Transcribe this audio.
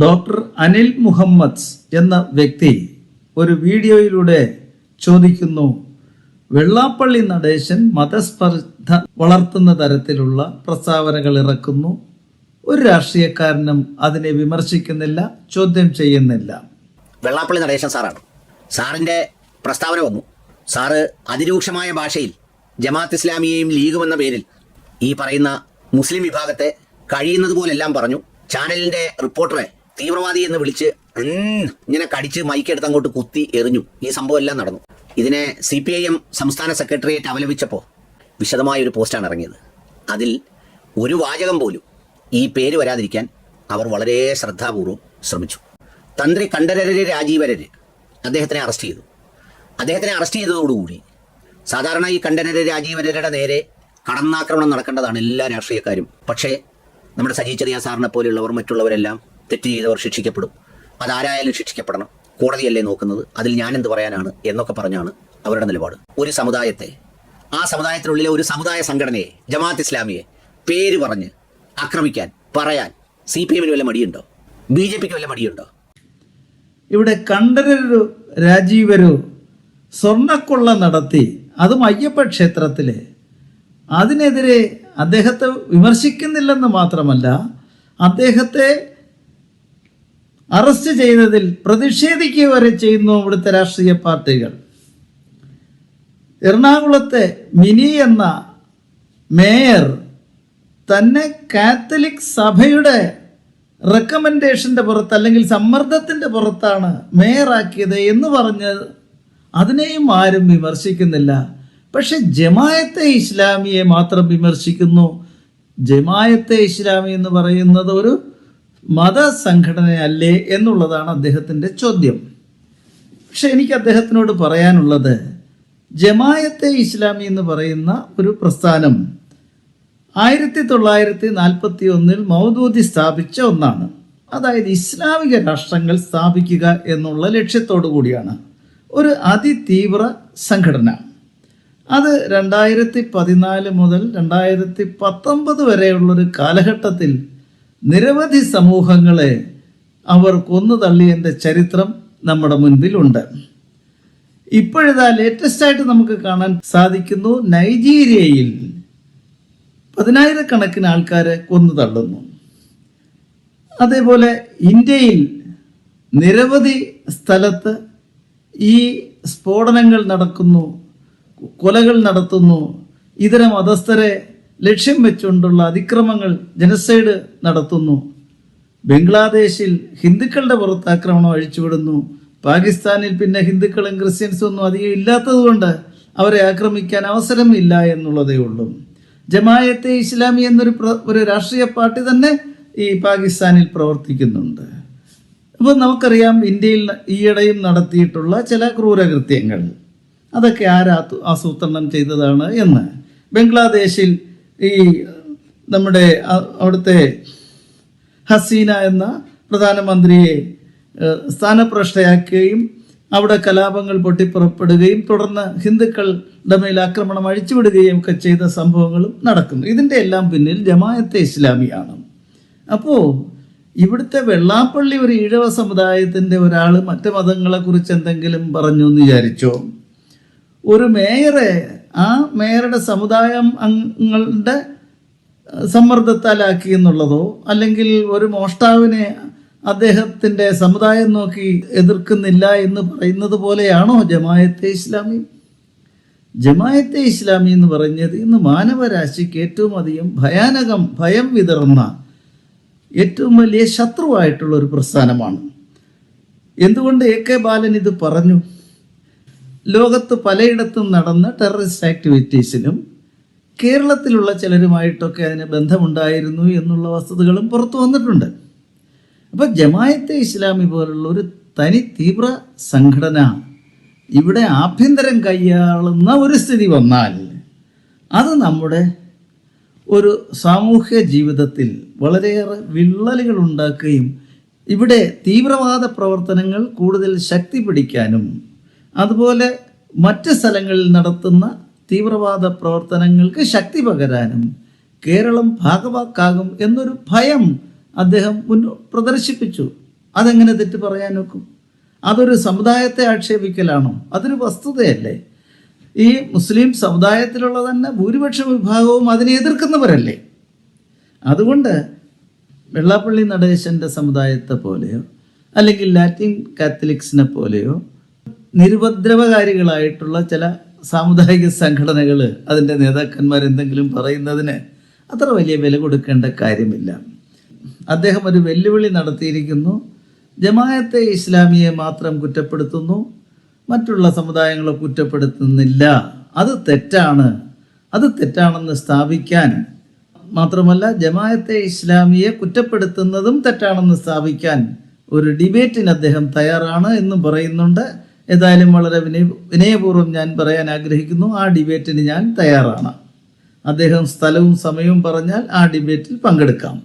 Doctor Anil Muhammad എന്ന വ്യക്തി ഒരു വീഡിയോയിലൂടെ ചോദിക്കുന്നു, വെള്ളാപ്പള്ളി നടേശൻ മതസ്പർദ്ധ വളർത്തുന്ന തരത്തിലുള്ള പ്രസ്താവനകൾ ഇറക്കുന്നു. ഒരു രാഷ്ട്രീയക്കാരനും അതിനെ വിമർശിക്കുന്നില്ല, ചോദ്യം ചെയ്യുന്നില്ല. വെള്ളാപ്പള്ളി നടേശൻ സാറാണ്. സാറിൻ്റെ പ്രസ്താവന വന്നു. സാറ് അതിരൂക്ഷമായ ഭാഷയിൽ ജമാഅത്ത് ഇസ്ലാമിയെയും ലീഗും എന്ന പേരിൽ ഈ പറയുന്ന മുസ്ലിം വിഭാഗത്തെ കഴിയുന്നത് പോലെല്ലാം പറഞ്ഞു. ചാനലിൻ്റെ റിപ്പോർട്ടറെ തീവ്രവാദി എന്ന് വിളിച്ച് ഇങ്ങനെ കടിച്ച് മൈക്കെടുത്ത് അങ്ങോട്ട് കുത്തി എറിഞ്ഞു. ഈ സംഭവം എല്ലാം നടന്നു. ഇതിനെ CPIM സംസ്ഥാന സെക്രട്ടേറിയറ്റ് അപലപിച്ചപ്പോൾ വിശദമായൊരു പോസ്റ്റാണ് ഇറങ്ങിയത്. അതിൽ ഒരു വാചകം പോലും ഈ പേര് വരാതിരിക്കാൻ അവർ വളരെ ശ്രദ്ധാപൂർവം ശ്രമിച്ചു. തന്ത്രി കണ്ഠരര് രാജീവരര് അദ്ദേഹത്തിനെ അറസ്റ്റ് ചെയ്തു. അദ്ദേഹത്തിനെ അറസ്റ്റ് ചെയ്തതോടുകൂടി സാധാരണ ഈ കണ്ഠരര് രാജീവരരുടെ നേരെ കടന്നാക്രമണം നടക്കേണ്ടതാണ് എല്ലാ രാഷ്ട്രീയക്കാരും. പക്ഷേ നമ്മുടെ സജി ചെറിയ സാറിനെ പോലെയുള്ളവർ, മറ്റുള്ളവരെല്ലാം തെറ്റ് ചെയ്തവർ ശിക്ഷിക്കപ്പെടും. അതാരായാലും ശിക്ഷിക്കപ്പെടണം, കോടതിയല്ലേ നോക്കുന്നത്, അതിൽ ഞാനെന്ത് പറയാനാണ് എന്നൊക്കെ പറഞ്ഞാണ് അവരുടെ നിലപാട്. ഒരു സമുദായത്തെ, ആ സമുദായത്തിനുള്ളിലെ ഒരു സമുദായ സംഘടനയെ, ജമാഅത്ത് ഇസ്ലാമിയെ പേര് പറഞ്ഞ് ആക്രമിക്കാൻ പറയാൻ CPIMന് വല്ല മടിയുണ്ടോ? BJPക്ക് വല്ല മടിയുണ്ടോ? ഇവിടെ കണ്ഠരരു രാജീവരു സ്വർണ്ണക്കൊള്ള നടത്തി, അതും അയ്യപ്പ ക്ഷേത്രത്തിലെ. അതിനെതിരെ അദ്ദേഹത്തെ വിമർശിക്കുന്നില്ലെന്ന് മാത്രമല്ല, അദ്ദേഹത്തെ അറസ്റ്റ് ചെയ്തതിൽ പ്രതിഷേധിക്കുക വരെ ചെയ്യുന്നു ഇവിടുത്തെ രാഷ്ട്രീയ പാർട്ടികൾ. എറണാകുളത്തെ മിനി എന്ന മേയർ തന്നെ കാത്തലിക് സഭയുടെ റെക്കമെൻഡേഷൻ്റെ പുറത്ത്, അല്ലെങ്കിൽ സമ്മർദ്ദത്തിൻ്റെ പുറത്താണ് മേയറാക്കിയത് എന്ന് പറഞ്ഞ് അതിനെയും ആരും വിമർശിക്കുന്നില്ല. പക്ഷെ ജമാഅത്തെ ഇസ്ലാമിയെ മാത്രം വിമർശിക്കുന്നു. ജമാഅത്തെ ഇസ്ലാമി എന്ന് പറയുന്നത് ഒരു മതസംഘടനയല്ലേ എന്നുള്ളതാണ് അദ്ദേഹത്തിൻ്റെ ചോദ്യം. പക്ഷെ എനിക്ക് അദ്ദേഹത്തിനോട് പറയാനുള്ളത്, ജമാഅത്തെ ഇസ്ലാമി എന്ന് പറയുന്ന ഒരു പ്രസ്ഥാനം 1941 മൗദൂദി സ്ഥാപിച്ച ഒന്നാണ്. അതായത് ഇസ്ലാമിക രാഷ്ട്രങ്ങൾ സ്ഥാപിക്കുക എന്നുള്ള ലക്ഷ്യത്തോടു കൂടിയാണ് ഒരു അതിതീവ്ര സംഘടന. അത് 2014 മുതൽ 2019 വരെയുള്ളൊരു കാലഘട്ടത്തിൽ നിരവധി സമൂഹങ്ങളെ അവർ കൊന്നു തള്ളിയതിൻ്റെ ചരിത്രം നമ്മുടെ മുൻപിലുണ്ട്. ഇപ്പോഴിതാ ലേറ്റസ്റ്റായിട്ട് നമുക്ക് കാണാൻ സാധിക്കുന്നു, നൈജീരിയയിൽ 10,000-കണക്കിന് ആൾക്കാരെ കൊന്നു തള്ളുന്നു. അതേപോലെ ഇന്ത്യയിൽ നിരവധി സ്ഥലത്ത് ഈ സ്ഫോടനങ്ങൾ നടക്കുന്നു, കൊലകൾ നടത്തുന്നു, ഇതര മതസ്ഥരെ ലക്ഷ്യം വെച്ചുകൊണ്ടുള്ള അതിക്രമങ്ങൾ, ജനസൈഡ് നടത്തുന്നു. ബംഗ്ലാദേശിൽ ഹിന്ദുക്കളുടെ പുറത്ത് ആക്രമണം അഴിച്ചുവിടുന്നു. പാകിസ്ഥാനിൽ പിന്നെ ഹിന്ദുക്കളും ക്രിസ്ത്യൻസും ഒന്നും അധികം ഇല്ലാത്തത് കൊണ്ട് അവരെ ആക്രമിക്കാൻ അവസരമില്ല എന്നുള്ളതേ ഉള്ളൂ. ജമാഅത്തെ ഇസ്ലാമി എന്നൊരു രാഷ്ട്രീയ പാർട്ടി തന്നെ ഈ പാകിസ്ഥാനിൽ പ്രവർത്തിക്കുന്നുണ്ട്. അപ്പോൾ നമുക്കറിയാം ഇന്ത്യയിൽ ഈയിടെയും നടത്തിയിട്ടുള്ള ചില ക്രൂരകൃത്യങ്ങൾ, അതൊക്കെ ആസൂത്രണം ചെയ്തതാണ് എന്ന്. ബംഗ്ലാദേശിൽ ഈ നമ്മുടെ അവിടുത്തെ ഹസീന എന്ന പ്രധാനമന്ത്രിയെ സ്ഥാനഭ്രഷ്ടയാക്കുകയും അവിടെ കലാപങ്ങൾ പൊട്ടിപ്പുറപ്പെടുകയും തുടർന്ന് ഹിന്ദുക്കളുടെ മേൽ ആക്രമണം അഴിച്ചുവിടുകയും ഒക്കെ ചെയ്ത സംഭവങ്ങളും നടക്കുന്നു. ഇതിൻ്റെ എല്ലാം പിന്നിൽ ജമാഅത്തെ ഇസ്ലാമിയാണ്. അപ്പോൾ ഇവിടുത്തെ വെള്ളാപ്പള്ളി ഒരു ഈഴവ സമുദായത്തിൻ്റെ ഒരാൾ മറ്റ് മതങ്ങളെക്കുറിച്ച് എന്തെങ്കിലും പറഞ്ഞു എന്ന് വിചാരിച്ചോ? ഒരു മേയറെ ആ മേയറുടെ സമുദായം അംഗങ്ങളുടെ സമ്മർദ്ദത്താലാക്കി എന്നുള്ളതോ, അല്ലെങ്കിൽ ഒരു മോഷ്ടാവിനെ അദ്ദേഹത്തിൻ്റെ സമുദായം നോക്കി എതിർക്കുന്നില്ല എന്ന് പറയുന്നത് പോലെയാണോ ജമാഅത്തെ ഇസ്ലാമി? ജമാഅത്തെ ഇസ്ലാമി എന്ന് പറഞ്ഞത് ഇന്ന് മാനവരാശിക്ക് ഏറ്റവും അധികം ഭയം വിതറുന്ന ഏറ്റവും വലിയ ശത്രുവായിട്ടുള്ള ഒരു പ്രസ്ഥാനമാണ്. എന്തുകൊണ്ട് AK ബാലൻ ഇത് പറഞ്ഞു? ലോകത്ത് പലയിടത്തും നടന്ന ടെററിസ്റ്റ് ആക്ടിവിറ്റീസിനും കേരളത്തിലുള്ള ചിലരുമായിട്ടൊക്കെ അതിന് ബന്ധമുണ്ടായിരുന്നു എന്നുള്ള വസ്തുതകളും പുറത്തു വന്നിട്ടുണ്ട്. അപ്പോൾ ജമാഅത്തെ ഇസ്ലാമി പോലുള്ള ഒരു തനി തീവ്ര സംഘടന ഇവിടെ ആഭ്യന്തരം കൈയാളുന്ന ഒരു സ്ഥിതി വന്നാൽ അത് നമ്മുടെ ഒരു സാമൂഹ്യ ജീവിതത്തിൽ വളരെയേറെ വിള്ളലുകൾ ഉണ്ടാക്കുകയും ഇവിടെ തീവ്രവാദ പ്രവർത്തനങ്ങൾ കൂടുതൽ ശക്തി പിടിക്കാനും അതുപോലെ മറ്റ് സ്ഥലങ്ങളിൽ നടത്തുന്ന തീവ്രവാദ പ്രവർത്തനങ്ങൾക്ക് ശക്തി പകരാനും കേരളം ഭാഗവാക്കാകും എന്നൊരു ഭയം അദ്ദേഹം പ്രദർശിപ്പിച്ചു. അതെങ്ങനെ തെറ്റ് പറയാൻ നോക്കും? അതൊരു സമുദായത്തെ ആക്ഷേപിക്കലാണോ? അതൊരു വസ്തുതയല്ലേ? ഈ മുസ്ലിം സമുദായത്തിലുള്ള തന്നെ ഭൂരിപക്ഷ വിഭാഗവും അതിനെ എതിർക്കുന്നവരല്ലേ? അതുകൊണ്ട് വെള്ളാപ്പള്ളി നടേശൻ്റെ സമുദായത്തെ പോലെയോ അല്ലെങ്കിൽ ലാറ്റിൻ കാത്തലിക്സിനെ പോലെയോ നിരുപദ്രവകാരികളായിട്ടുള്ള ചില സാമുദായിക സംഘടനകൾ, അതിൻ്റെ നേതാക്കന്മാരെന്തെങ്കിലും പറയുന്നതിന് അത്ര വലിയ വില കൊടുക്കേണ്ട കാര്യമില്ല. അദ്ദേഹം ഒരു വെല്ലുവിളി നടത്തിയിരിക്കുന്നു. ജമാഅത്തെ ഇസ്ലാമിയെ മാത്രം കുറ്റപ്പെടുത്തുന്നു, മറ്റുള്ള സമുദായങ്ങളെ കുറ്റപ്പെടുത്തുന്നില്ല. അത് തെറ്റാണ്. അത് തെറ്റാണെന്ന് സ്ഥാപിക്കാൻ മാത്രമല്ല, ജമാഅത്തെ ഇസ്ലാമിയെ കുറ്റപ്പെടുത്തുന്നതും തെറ്റാണെന്ന് സ്ഥാപിക്കാൻ ഒരു ഡിബേറ്റിന് അദ്ദേഹം തയ്യാറാണ് എന്നും പറയുന്നുണ്ട്. ഏതായാലും വളരെ വിനയപൂർവ്വം ഞാൻ പറയാൻ ആഗ്രഹിക്കുന്നു, ആ ഡിബേറ്റിന് ഞാൻ തയ്യാറാണ്. അദ്ദേഹം സ്ഥലവും സമയവും പറഞ്ഞാൽ ആ ഡിബേറ്റിൽ പങ്കെടുക്കാം.